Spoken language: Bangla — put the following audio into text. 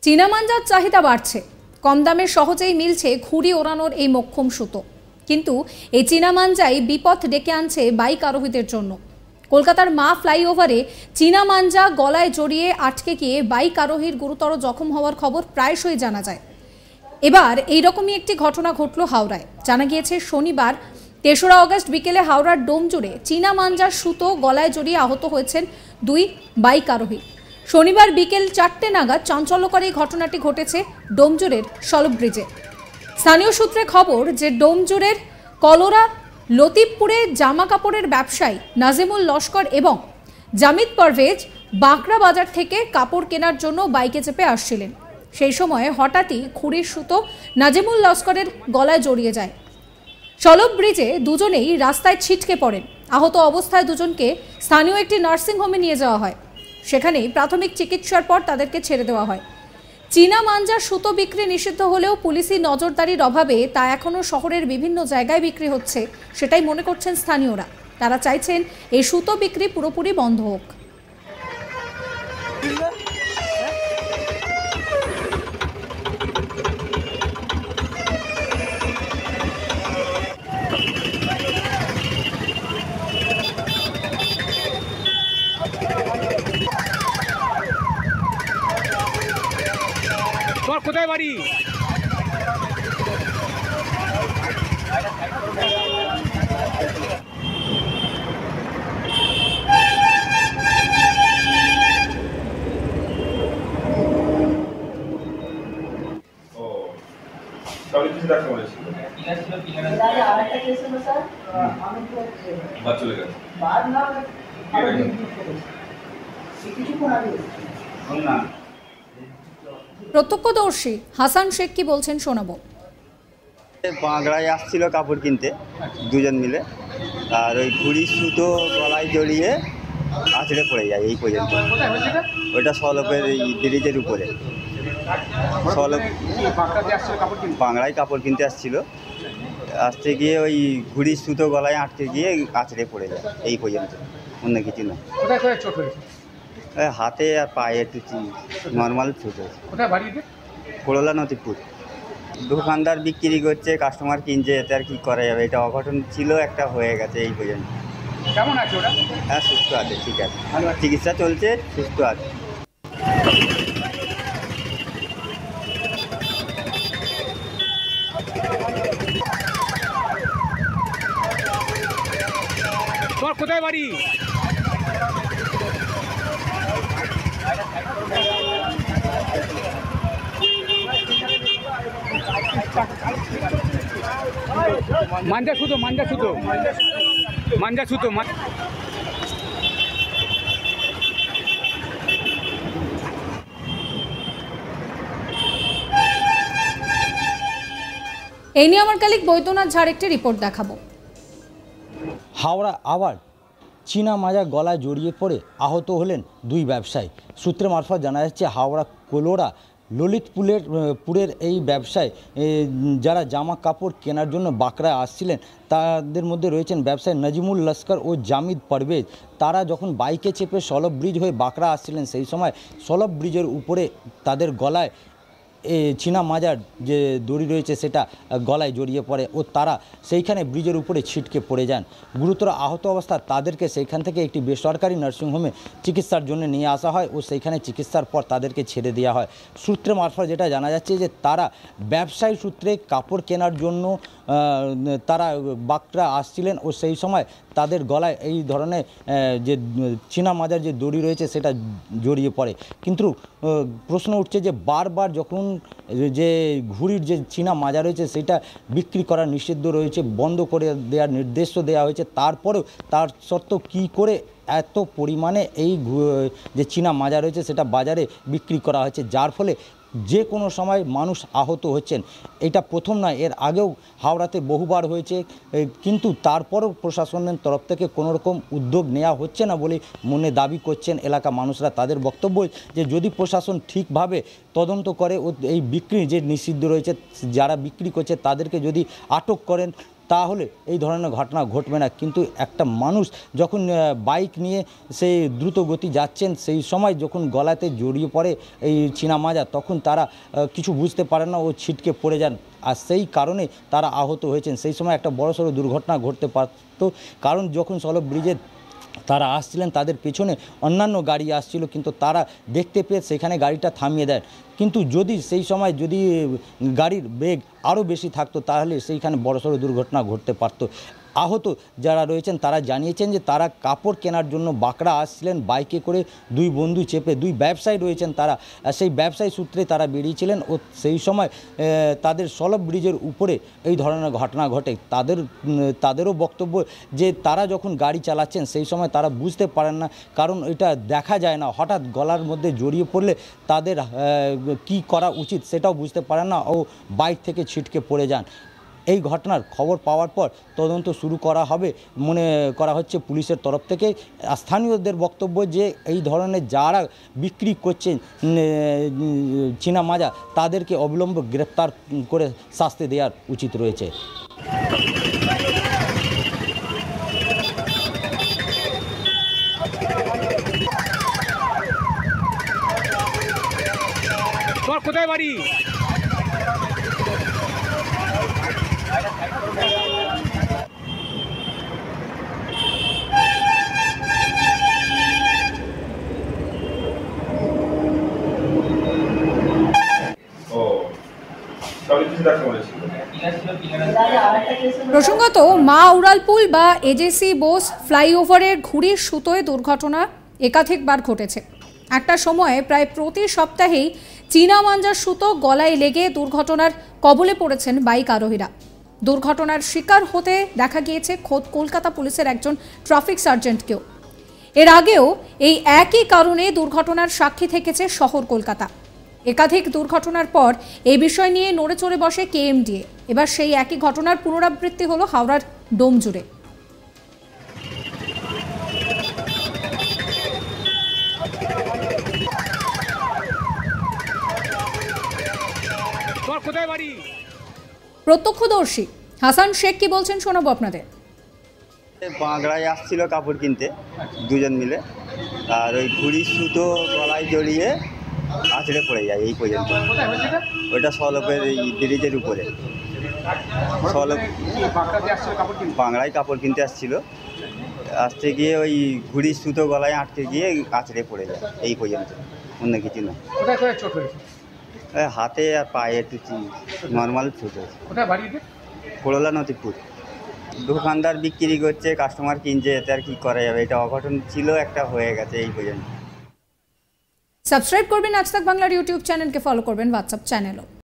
চীনা মাঞ্জার চাহিদা বাড়ছে। কম দামে সহজেই মিলছে ঘুড়ি ওড়ানোর এই মোক্ষম সুতো। কিন্তু এই চীনা মাঞ্জাই বিপদ ডেকে আনছে বাইক আরোহীদের জন্য। কলকাতার মা ফ্লাইওভারে চীনা মাঞ্জা গলায় জড়িয়ে আটকে গিয়ে বাইক আরোহীর গুরুতর জখম হওয়ার খবর প্রায়শই জানা যায়। এবার এইরকমই একটি ঘটনা ঘটল হাওড়ায়। জানা গিয়েছে শনিবার ৩রা অগস্ট বিকেলে হাওড়ার ডোমজুড়ে চীনা মাঞ্জার সুতো গলায় জড়িয়ে আহত হয়েছেন 2 বাইক আরোহী। শনিবার বিকেল 4টে নাগাদ চাঞ্চল্যকর এই ঘটনাটি ঘটেছে ডোমজুড়ের সলভ ব্রিজে। স্থানীয় সূত্রে খবর যে ডোমজুড়ের কলোরা লতিফপুরে জামা কাপড়ের ব্যবসায়ী নাজিমুল লস্কর এবং জামিদ পারভেজ বাঁকড়া বাজার থেকে কাপড় কেনার জন্য বাইকে চেপে আসছিলেন। সেই সময় হঠাৎই ঘুড়ির সুতো নাজিমুল লস্করের গলায় জড়িয়ে যায়। সলভ ব্রিজে দুজনেই রাস্তায় ছিটকে পড়েন। আহত অবস্থায় দুজনকে স্থানীয় একটি নার্সিংহোমে নিয়ে যাওয়া হয়। সেখানেই প্রাথমিক চিকিৎসার পর তাদেরকে ছেড়ে দেওয়া হয়। চীনা মাঞ্জার সুতো বিক্রি নিষিদ্ধ হলেও পুলিশি নজরদারির অভাবে তা এখনও শহরের বিভিন্ন জায়গায় বিক্রি হচ্ছে, সেটাই মনে করছেন স্থানীয়রা। তারা চাইছেন এই সুতো বিক্রি পুরোপুরি বন্ধ হোক। তোমার কোথায় বাড়ি? প্রত্যক্ষদর্শী হাসান শেখ কি বলছেন শোনাবো। বাঁকড়ায় আসছিল কাপড় কিনতে দুজন মিলে, আর ওই ঘুড়ির সুতো গলায় জড়িয়ে আছড়ে পড়ে যায় এই পর্যন্ত। ওইটা সলভের ব্রিজের উপরে। সলভ বাঁকড়ায় কাপড় কিনতে আসতে গিয়ে ওই ঘুড়ির সুতো গলায় আটকে গিয়ে আছড়ে পড়ে যায় এই পর্যন্ত, অন্য কিছু না। হাতে আর পায়ে একটু নর্মাল ছুট হয়েছে। করলা নতিপুর। দোকানদার বিক্রি করছে, কাস্টমার কিনছে, এতে আর কি করা যাবে। এটা অঘটন ছিল, একটা হয়ে গেছে এই পর্যন্ত। কেমন আছে ওরা? হ্যাঁ, সুস্থ আছে, ঠিক আছে, চিকিৎসা চলছে, সুস্থ আছে। তোমার কোথায় বাড়ি? মাঞ্জা সুতো এই নিয়ে আমার কালিক বৈদ্যনাথ ঝাড় একটি রিপোর্ট দেখাবো। হাওড়া আবার চীনা মাজা গলায় জড়িয়ে পড়ে আহত হলেন 2 ব্যবসায়ী। সূত্রে মারফত জানা যাচ্ছে হাওড়া কলোরা ললিতপুরের এই ব্যবসায় যারা জামা কাপড় কেনার জন্য বাঁকড়ায় আসছিলেন, তাদের মধ্যে রয়েছেন ব্যবসায়ী নাজিমুল লস্কর ও জামিদ পারভেজ। তারা যখন বাইকে চেপে সলভ ব্রিজ হয়ে বাঁকড়া আসছিলেন, সেই সময় সলভ ব্রিজের উপরে তাদের গলায় চীনা মাজার যে দড়ি রয়েছে সেটা গলায় জড়িয়ে পড়ে ও তারা সেইখানে ব্রিজের উপরে ছিটকে পড়ে যান। গুরুতর আহত অবস্থা তাদেরকে সেইখান থেকে একটি বেসরকারি নার্সিংহোমে চিকিৎসার জন্য নিয়ে আসা হয় ও সেইখানে চিকিৎসার পর তাদেরকে ছেড়ে দেওয়া হয়। সূত্রে মারফত যেটা জানা যাচ্ছে যে তারা ব্যবসায়ী সূত্রে কাপড় কেনার জন্য তারা বাঁকড়া আসছিলেন ও সেই সময় তাদের গলায় এই ধরনের যে চীনা মাজার যে দড়ি রয়েছে সেটা জড়িয়ে পড়ে। কিন্তু প্রশ্ন উঠছে যে বারবার যখন যে ঘুড়ির যে চীনা মাজা রয়েছে সেটা বিক্রি করা নিষিদ্ধ রয়েছে, বন্ধ করে দেওয়ার নির্দেশও দেওয়া হয়েছে, তারপরেও তার সত্ত্বেও কী করে এত পরিমাণে এই যে চীনা মাজা রয়েছে সেটা বাজারে বিক্রি করা হয়েছে, যার ফলে যে কোনো সময় মানুষ আহত হচ্ছেন। এটা প্রথম নয়, এর আগেও হাওড়াতে বহুবার হয়েছে, কিন্তু তারপরও প্রশাসনের তরফ থেকে কোনো রকম উদ্যোগ নেওয়া হচ্ছে না বলে মনে দাবি করছেন এলাকা মানুষরা। তাদের বক্তব্য যে যদি প্রশাসন ঠিকভাবে তদন্ত করে ও এই বিক্রি যে নিষিদ্ধ রয়েছে, যারা বিক্রি করছে তাদেরকে যদি আটক করেন তাহলে এই ধরনের ঘটনা ঘটবে না। কিন্তু একটা মানুষ যখন বাইক নিয়ে সেই দ্রুত গতি যাচ্ছেন, সেই সময় যখন গলাতে জড়িয়ে পড়ে এই চীনা মাজা, তখন তারা কিছু বুঝতে পারেন না ও ছিটকে পড়ে যান, আর সেই কারণে তারা আহত হয়েছেন। সেই সময় একটা বড়সড় দুর্ঘটনা ঘটতে পারত, কারণ যখন সলভ ব্রিজের তারা আসছিলেন তাদের পেছনে অন্যান্য গাড়ি আসছিল, কিন্তু তারা দেখতে পেয়ে সেখানে গাড়িটা থামিয়ে দেন। কিন্তু যদি সেই সময় যদি গাড়ির বেগ আরও বেশি থাকতো তাহলে সেইখানে বড়সড় দুর্ঘটনা ঘটতে পারত। আহত যারা রয়েছেন তারা জানিয়েছেন যে তারা কাপড় কেনার জন্য বাঁকড়া আসছিলেন বাইকে করে, দুই বন্ধু চেপে, দুই ব্যবসায়ী রয়েছেন তারা, সেই ব্যবসায়ী সূত্রে তারা বেরিয়েছিলেন ও সেই সময় তাদের সলভ ব্রিজের উপরে এই ধরনের ঘটনা ঘটে। তাদেরও বক্তব্য যে তারা যখন গাড়ি চালাচ্ছেন সেই সময় তারা বুঝতে পারেন না, কারণ এটা দেখা যায় না, হঠাৎ গলার মধ্যে জড়িয়ে পড়লে তাদের কি করা উচিত সেটাও বুঝতে পারেন না ও বাইক থেকে ছিটকে পড়ে যান। এই ঘটনার খবর পাওয়ার পর তদন্ত শুরু করা হবে মনে করা হচ্ছে পুলিশের তরফ থেকে। স্থানীয়দের বক্তব্য যে এই ধরনের যারা বিক্রি করছেন চীনা মাজা তাদেরকে অবিলম্বে গ্রেপ্তার করে শাস্তি দেওয়ার উচিত রয়েছে। তোমার কোথায় বাড়ি? প্রসঙ্গত মা উড়ালপুল বা এজেসি বোস ফ্লাইওভারের ঘুড়ির সুতোয় দুর্ঘটনা একাধিকবার ঘটেছে। একটা সময়ে প্রায় প্রতি সপ্তাহেই চীনা মাঞ্জার সুতো গলায় লেগে দুর্ঘটনার কবলে পড়েছেন বাইক আরোহীরা। দুর্ঘটনার শিকার হতে দেখা গিয়েছে খোদ কলকাতা পুলিশের একজন ট্রাফিক সার্জেন্টকেও। এর আগেও এই একই কারণে দুর্ঘটনার সাক্ষী থেকেছে শহর কলকাতা। একাধিক দুর্ঘটনার পর এই বিষয় নিয়ে নড়ে চড়ে বসে কেএমডিএ। এবার সেই একই ঘটনার পুনরাবৃত্তি হলো হাওড়ার ডোমজুড়ে। তোমার কোথায় বাড়ি? প্রত্যক্ষদর্শী হাসান শেখ কি বলছেন শোনাবো আপনাদের। বাঁকড়ায় আসছিল কাপড় কিনতে দুজন মিলে, আর ওই ঘুড়ির সুতো গলায় জড়িয়ে আছড়ে পড়ে যায় এই পর্যন্ত। কোথায় হয়েছে এটা? ওইটা সলপের ব্রিজের উপরে। সলপ বাঁকড়াতে আসছিল কাপড় কিনতে? বাংলায় কাপড় কিনতে আসতে গিয়ে ওই ঘুড়ির সুতো গলায় আটকে গিয়ে আছড়ে পড়ে যায় এই পর্যন্ত, অন্য কিছু না। কোথায় কোথায় চোট হয়েছে? হাতে আর পায়ে একটু নর্মাল ছুট হয়েছে। কোথায় বাড়ি এটা? করলা নদীপুর। দোকানদার বিক্রি করছে, কাস্টমার কিনছে, এতে আর কি করা যাবে। এটা অঘটন ছিল, একটা হয়ে গেছে এই পর্যন্ত। সাবস্ক্রাইব করবেন আজ তাক বাংলার ইউটিউব চ্যানেলকে, ফলো করবেন হোয়াটসঅ্যাপ চ্যানেলও।